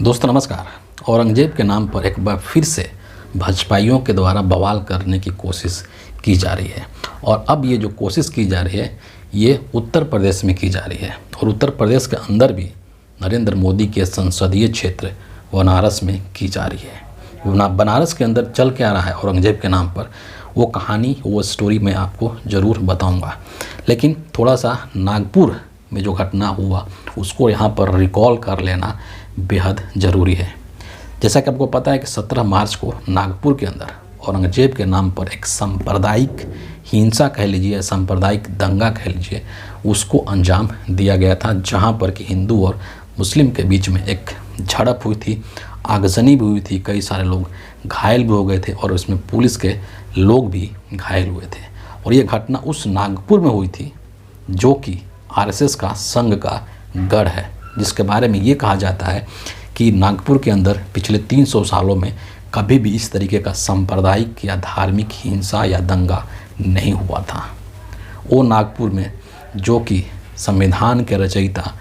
दोस्तों नमस्कार। औरंगजेब के नाम पर एक बार फिर से भाजपाइयों के द्वारा बवाल करने की कोशिश की जा रही है और अब ये जो कोशिश की जा रही है ये उत्तर प्रदेश में की जा रही है और उत्तर प्रदेश के अंदर भी नरेंद्र मोदी के संसदीय क्षेत्र बनारस में की जा रही है। बनारस के अंदर चल के आ रहा है औरंगजेब के नाम पर, वो कहानी वो स्टोरी मैं आपको ज़रूर बताऊंगा, लेकिन थोड़ा सा नागपुर में जो घटना हुआ उसको यहाँ पर रिकॉल कर लेना बेहद ज़रूरी है। जैसा कि आपको पता है कि 17 मार्च को नागपुर के अंदर औरंगजेब के नाम पर एक सांप्रदायिक हिंसा कह लीजिए, सांप्रदायिक दंगा कह लीजिए, उसको अंजाम दिया गया था, जहाँ पर कि हिंदू और मुस्लिम के बीच में एक झड़प हुई थी, आगजनी भी हुई थी, कई सारे लोग घायल भी हो गए थे और उसमें पुलिस के लोग भी घायल हुए थे। और ये घटना उस नागपुर में हुई थी जो कि आरएसएस का संघ का गढ़ है, जिसके बारे में ये कहा जाता है कि नागपुर के अंदर पिछले 300 सालों में कभी भी इस तरीके का सांप्रदायिक या धार्मिक हिंसा या दंगा नहीं हुआ था। वो नागपुर में जो कि संविधान के रचयिता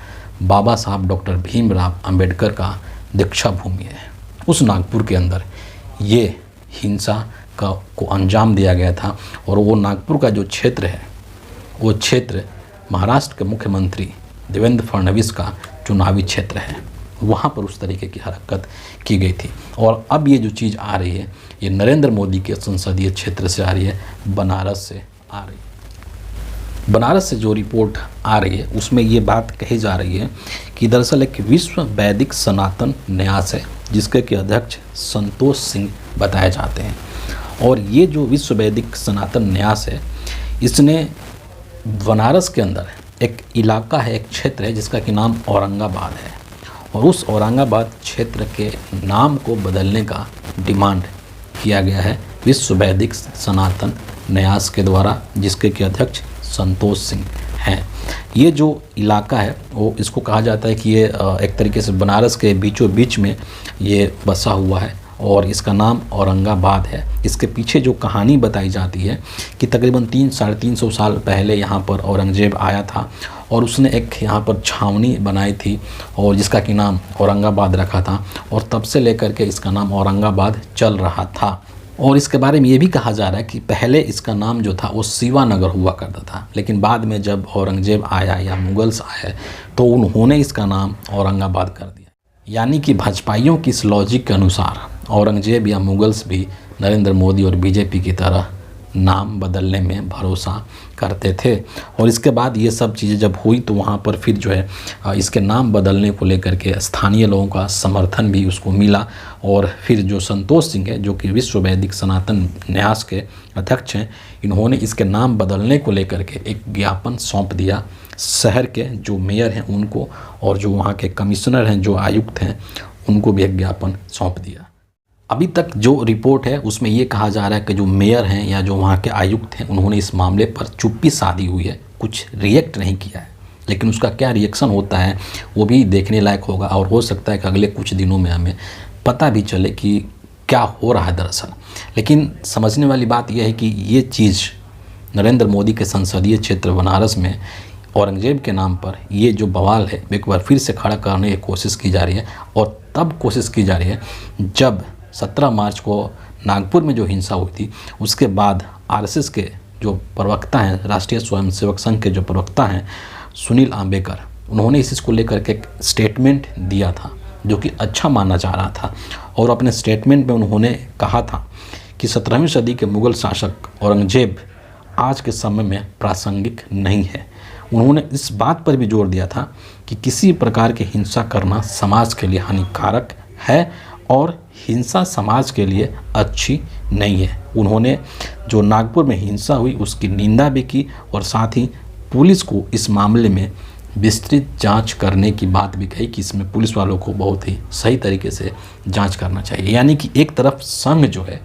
बाबा साहब डॉक्टर भीमराव अंबेडकर का दीक्षा भूमि है, उस नागपुर के अंदर ये हिंसा को अंजाम दिया गया था। और वो नागपुर का जो क्षेत्र है वो क्षेत्र महाराष्ट्र के मुख्यमंत्री देवेंद्र फडणवीस का चुनावी क्षेत्र है, वहाँ पर उस तरीके की हरकत की गई थी। और अब ये जो चीज़ आ रही है ये नरेंद्र मोदी के संसदीय क्षेत्र से आ रही है, बनारस से आ रही है। बनारस से जो रिपोर्ट आ रही है उसमें ये बात कही जा रही है कि दरअसल एक विश्व वैदिक सनातन न्यास है जिसके कि अध्यक्ष संतोष सिंह बताए जाते हैं। और ये जो विश्व वैदिक सनातन न्यास है इसने बनारस के अंदर एक इलाका है, एक क्षेत्र है जिसका कि नाम औरंगाबाद है, और उस औरंगाबाद क्षेत्र के नाम को बदलने का डिमांड किया गया है विश्व वैदिक सनातन न्यास के द्वारा, जिसके कि अध्यक्ष संतोष सिंह हैं। ये जो इलाका है वो इसको कहा जाता है कि ये एक तरीके से बनारस के बीचों बीच में ये बसा हुआ है और इसका नाम औरंगाबाद है। इसके पीछे जो कहानी बताई जाती है कि तकरीबन 300-350 साल पहले यहाँ पर औरंगजेब आया था और उसने एक यहाँ पर छावनी बनाई थी और जिसका कि नाम औरंगाबाद रखा था, और तब से लेकर के इसका नाम औरंगाबाद चल रहा था। और इसके बारे में ये भी कहा जा रहा है कि पहले इसका नाम जो था वो शिवानगर हुआ करता था, लेकिन बाद में जब औरंगजेब आया या मुगल्स आए तो उन्होंने इसका नाम औरंगाबाद कर दिया। यानी कि भाजपाइयों की इस लॉजिक के अनुसार औरंगजेब या मुगल्स भी नरेंद्र मोदी और बीजेपी की तरह नाम बदलने में भरोसा करते थे। और इसके बाद ये सब चीज़ें जब हुई तो वहाँ पर फिर जो है इसके नाम बदलने को लेकर के स्थानीय लोगों का समर्थन भी उसको मिला। और फिर जो संतोष सिंह है जो कि विश्व वैदिक सनातन न्यास के अध्यक्ष हैं, इन्होंने इसके नाम बदलने को लेकर के एक ज्ञापन सौंप दिया शहर के जो मेयर हैं उनको, और जो वहाँ के कमिश्नर हैं, जो आयुक्त हैं, उनको भी एक ज्ञापन सौंप दिया। अभी तक जो रिपोर्ट है उसमें ये कहा जा रहा है कि जो मेयर हैं या जो वहाँ के आयुक्त हैं उन्होंने इस मामले पर चुप्पी साधी हुई है, कुछ रिएक्ट नहीं किया है। लेकिन उसका क्या रिएक्शन होता है वो भी देखने लायक होगा, और हो सकता है कि अगले कुछ दिनों में हमें पता भी चले कि क्या हो रहा है दरअसल। लेकिन समझने वाली बात यह है कि ये चीज़ नरेंद्र मोदी के संसदीय क्षेत्र बनारस में औरंगजेब के नाम पर ये जो बवाल है एक बार फिर से खड़ा करने की कोशिश की जा रही है। और तब कोशिश की जा रही है जब 17 मार्च को नागपुर में जो हिंसा हुई थी उसके बाद आरएसएस के जो प्रवक्ता हैं, राष्ट्रीय स्वयंसेवक संघ के जो प्रवक्ता हैं सुनील आंबेकर, उन्होंने इस चीज़ को लेकर के एक स्टेटमेंट दिया था जो कि अच्छा माना जा रहा था। और अपने स्टेटमेंट में उन्होंने कहा था कि 17वीं सदी के मुग़ल शासक औरंगजेब आज के समय में प्रासंगिक नहीं है। उन्होंने इस बात पर भी जोर दिया था कि किसी प्रकार की हिंसा करना समाज के लिए हानिकारक है और हिंसा समाज के लिए अच्छी नहीं है। उन्होंने जो नागपुर में हिंसा हुई उसकी निंदा भी की और साथ ही पुलिस को इस मामले में विस्तृत जांच करने की बात भी कही कि इसमें पुलिस वालों को बहुत ही सही तरीके से जांच करना चाहिए। यानी कि एक तरफ संघ जो है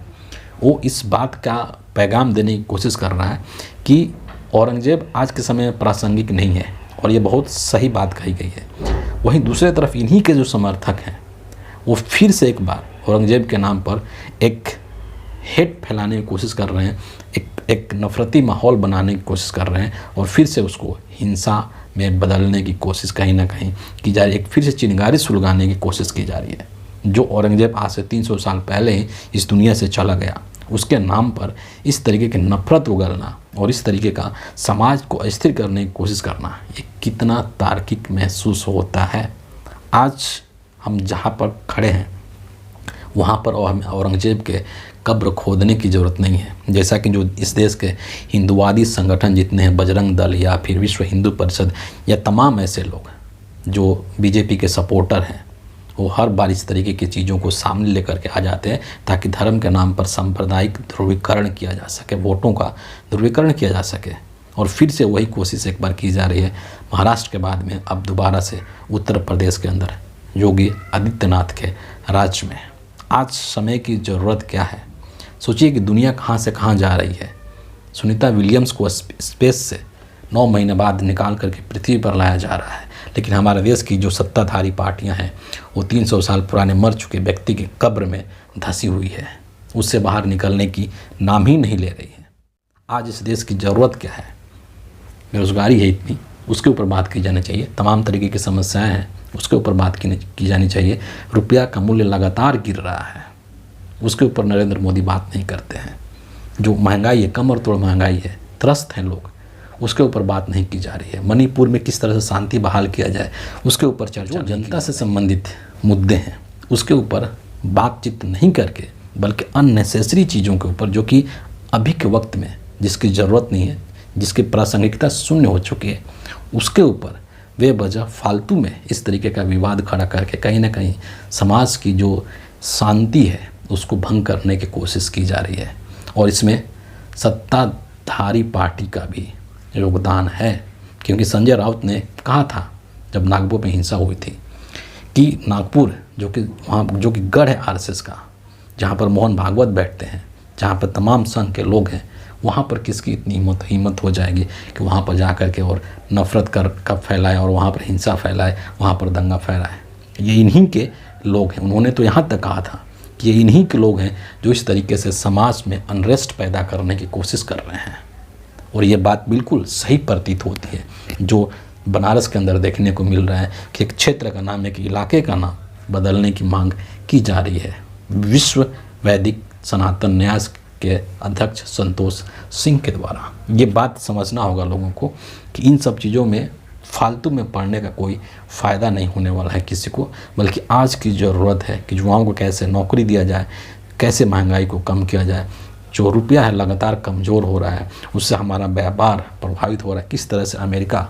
वो इस बात का पैगाम देने की कोशिश कर रहा है कि औरंगजेब आज के समय में प्रासंगिक नहीं है, और ये बहुत सही बात कही गई है। वहीं दूसरी तरफ इन्हीं के जो समर्थक हैं वो फिर से एक बार औरंगजेब के नाम पर एक हेट फैलाने की कोशिश कर रहे हैं, एक एक नफरती माहौल बनाने की कोशिश कर रहे हैं और फिर से उसको हिंसा में बदलने की कोशिश कहीं ना कहीं की जा रही है। एक फिर से चिंगारी सुलगाने की कोशिश की जा रही है। जो औरंगजेब आज से 300 साल पहले ही इस दुनिया से चला गया, उसके नाम पर इस तरीके की नफरत उगलना और इस तरीके का समाज को अस्थिर करने की कोशिश करना, ये कितना तार्किक महसूस होता है। आज हम जहाँ पर खड़े हैं वहाँ पर और हमें औरंगजेब के कब्र खोदने की ज़रूरत नहीं है। जैसा कि जो इस देश के हिंदुवादी संगठन जितने हैं, बजरंग दल या फिर विश्व हिंदू परिषद या तमाम ऐसे लोग जो बीजेपी के सपोर्टर हैं, वो हर बार इस तरीके की चीज़ों को सामने लेकर के आ जाते हैं ताकि धर्म के नाम पर सांप्रदायिक ध्रुवीकरण किया जा सके, वोटों का ध्रुवीकरण किया जा सके। और फिर से वही कोशिश एक बार की जा रही है महाराष्ट्र के बाद में, अब दोबारा से उत्तर प्रदेश के अंदर योगी आदित्यनाथ के राज्य में। आज समय की ज़रूरत क्या है? सोचिए कि दुनिया कहाँ से कहाँ जा रही है। सुनीता विलियम्स को स्पेस से 9 महीने बाद निकाल करके पृथ्वी पर लाया जा रहा है, लेकिन हमारे देश की जो सत्ताधारी पार्टियां हैं वो 300 साल पुराने मर चुके व्यक्ति के कब्र में धंसी हुई है, उससे बाहर निकलने की नाम ही नहीं ले रही है। आज इस देश की ज़रूरत क्या है? बेरोज़गारी है इतनी, उसके ऊपर बात की जानी चाहिए। तमाम तरीके की समस्याएं हैं, उसके ऊपर बात की जानी चाहिए। रुपया का मूल्य लगातार गिर रहा है, उसके ऊपर नरेंद्र मोदी बात नहीं करते हैं। जो महंगाई है, कमर तोड़ महंगाई है, त्रस्त हैं लोग, उसके ऊपर बात नहीं की जा रही है। मणिपुर में किस तरह से शांति बहाल किया जाए उसके ऊपर चर्चा। जनता से संबंधित मुद्दे हैं उसके ऊपर बातचीत नहीं करके, बल्कि अननेसेसरी चीज़ों के ऊपर जो कि अभी के वक्त में जिसकी ज़रूरत नहीं है, जिसकी प्रासंगिकता शून्य हो चुकी है, उसके ऊपर बेवजह फालतू में इस तरीके का विवाद खड़ा करके कहीं ना कहीं समाज की जो शांति है उसको भंग करने की कोशिश की जा रही है। और इसमें सत्ताधारी पार्टी का भी योगदान है, क्योंकि संजय राउत ने कहा था जब नागपुर में हिंसा हुई थी कि नागपुर जो कि गढ़ है आरएसएस का, जहाँ पर मोहन भागवत बैठते हैं, जहाँ पर तमाम संघ के लोग हैं, वहाँ पर किसकी इतनी हिम्मत हो जाएगी कि वहाँ पर जा कर के और नफ़रत का फैलाए और वहाँ पर हिंसा फैलाए, वहाँ पर दंगा फैलाए। ये इन्हीं के लोग हैं। उन्होंने तो यहाँ तक कहा था कि ये इन्हीं के लोग हैं जो इस तरीके से समाज में अनरेस्ट पैदा करने की कोशिश कर रहे हैं। और ये बात बिल्कुल सही प्रतीत होती है जो बनारस के अंदर देखने को मिल रहा है कि एक क्षेत्र का नाम, एक इलाके का नाम बदलने की मांग की जा रही है। विश्व वैदिक सनातन न्यास के अध्यक्ष संतोष सिंह के द्वारा। ये बात समझना होगा लोगों को कि इन सब चीज़ों में फालतू में पढ़ने का कोई फ़ायदा नहीं होने वाला है किसी को, बल्कि आज की ज़रूरत है कि युवाओं को कैसे नौकरी दिया जाए, कैसे महंगाई को कम किया जाए। जो रुपया है लगातार कमज़ोर हो रहा है, उससे हमारा व्यापार प्रभावित हो रहा है। किस तरह से अमेरिका,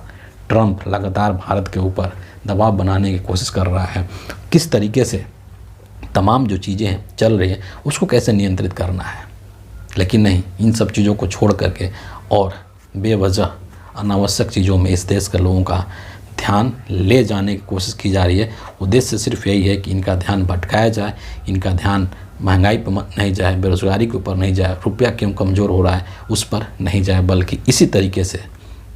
ट्रंप लगातार भारत के ऊपर दबाव बनाने की कोशिश कर रहा है, किस तरीके से तमाम जो चीज़ें चल रही हैं उसको कैसे नियंत्रित करना है। लेकिन नहीं, इन सब चीज़ों को छोड़ करके और बेवजह अनावश्यक चीज़ों में इस देश के लोगों का ध्यान ले जाने की कोशिश की जा रही है। उद्देश्य सिर्फ यही है कि इनका ध्यान भटकाया जाए, इनका ध्यान महंगाई पर नहीं जाए, बेरोज़गारी के ऊपर नहीं जाए, रुपया क्यों कमज़ोर हो रहा है उस पर नहीं जाए, बल्कि इसी तरीके से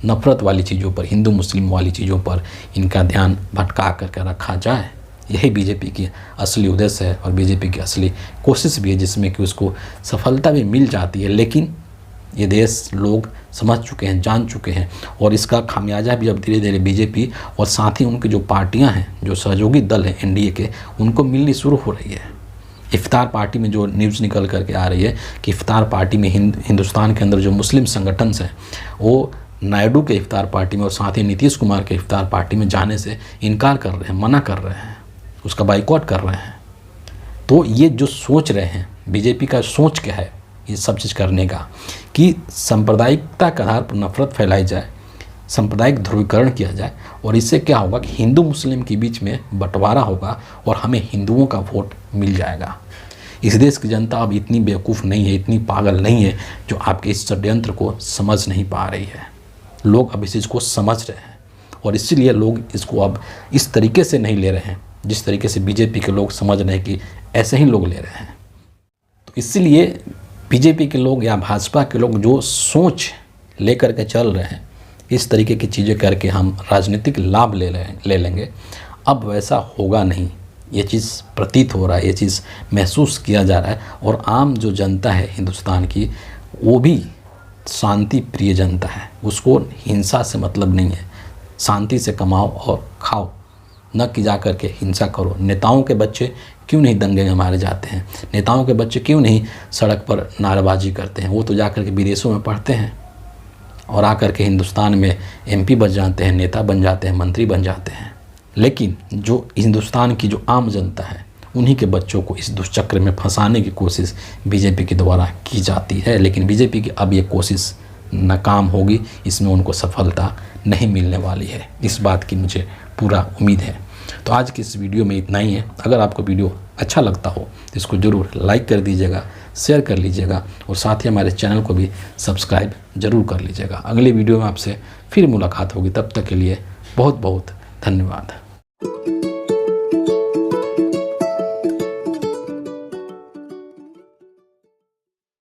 नफ़रत वाली चीज़ों पर, हिंदू मुस्लिम वाली चीज़ों पर इनका ध्यान भटका करके रखा जाए। यही बीजेपी की असली उद्देश्य है और बीजेपी की असली कोशिश भी है, जिसमें कि उसको सफलता भी मिल जाती है। लेकिन ये देश लोग समझ चुके हैं, जान चुके हैं, और इसका खामियाजा भी अब धीरे धीरे बीजेपी और साथ ही उनकी जो पार्टियां हैं, जो सहयोगी दल हैं एनडीए के, उनको मिलनी शुरू हो रही है। इफ्तार पार्टी में जो न्यूज़ निकल करके आ रही है कि इफ्तार पार्टी में हिंदुस्तान के अंदर जो मुस्लिम संगठन हैं वो नायडू के इफ्तार पार्टी में और साथ ही नीतीश कुमार के इफ्तार पार्टी में जाने से इनकार कर रहे हैं, मना कर रहे हैं, उसका बाइकआउट कर रहे हैं। तो ये जो सोच रहे हैं, बीजेपी का सोच क्या है ये सब चीज़ करने का कि सांप्रदायिकता के आधार पर नफरत फैलाई जाए, सांप्रदायिक ध्रुवीकरण किया जाए, और इससे क्या होगा कि हिंदू मुस्लिम के बीच में बंटवारा होगा और हमें हिंदुओं का वोट मिल जाएगा। इस देश की जनता अब इतनी बेवकूफ़ नहीं है, इतनी पागल नहीं है जो आपके इस षड्यंत्र को समझ नहीं पा रही है। लोग अब इस चीज़ को समझ रहे हैं और इसीलिए लोग इसको अब इस तरीके से नहीं ले रहे हैं जिस तरीके से बीजेपी के लोग समझ रहे हैं कि ऐसे ही लोग ले रहे हैं। तो इसीलिए बीजेपी के लोग या भाजपा के लोग जो सोच लेकर के चल रहे हैं, इस तरीके की चीज़ें करके हम राजनीतिक लाभ ले लेंगे, अब वैसा होगा नहीं। ये चीज़ प्रतीत हो रहा है, ये चीज़ महसूस किया जा रहा है, और आम जो जनता है हिंदुस्तान की वो भी शांति प्रिय जनता है, उसको हिंसा से मतलब नहीं है। शांति से कमाओ और खाओ, न कि जा कर के हिंसा करो। नेताओं के बच्चे क्यों नहीं दंगे में मारे जाते हैं? नेताओं के बच्चे क्यों नहीं सड़क पर नारेबाजी करते हैं? वो तो जा कर के विदेशों में पढ़ते हैं और आकर के हिंदुस्तान में MP बन जाते हैं, नेता बन जाते हैं, मंत्री बन जाते हैं। लेकिन जो हिंदुस्तान की जो आम जनता है, उन्हीं के बच्चों को इस दुष्चक्र में फंसाने की कोशिश बीजेपी के द्वारा की जाती है। लेकिन बीजेपी की अब ये कोशिश नाकाम होगी, इसमें उनको सफलता नहीं मिलने वाली है, इस बात की मुझे पूरा उम्मीद है। तो आज की इस वीडियो में इतना ही है। अगर आपको वीडियो अच्छा लगता हो तो इसको ज़रूर लाइक कर दीजिएगा, शेयर कर लीजिएगा और साथ ही हमारे चैनल को भी सब्सक्राइब ज़रूर कर लीजिएगा। अगले वीडियो में आपसे फिर मुलाकात होगी, तब तक के लिए बहुत बहुत धन्यवाद।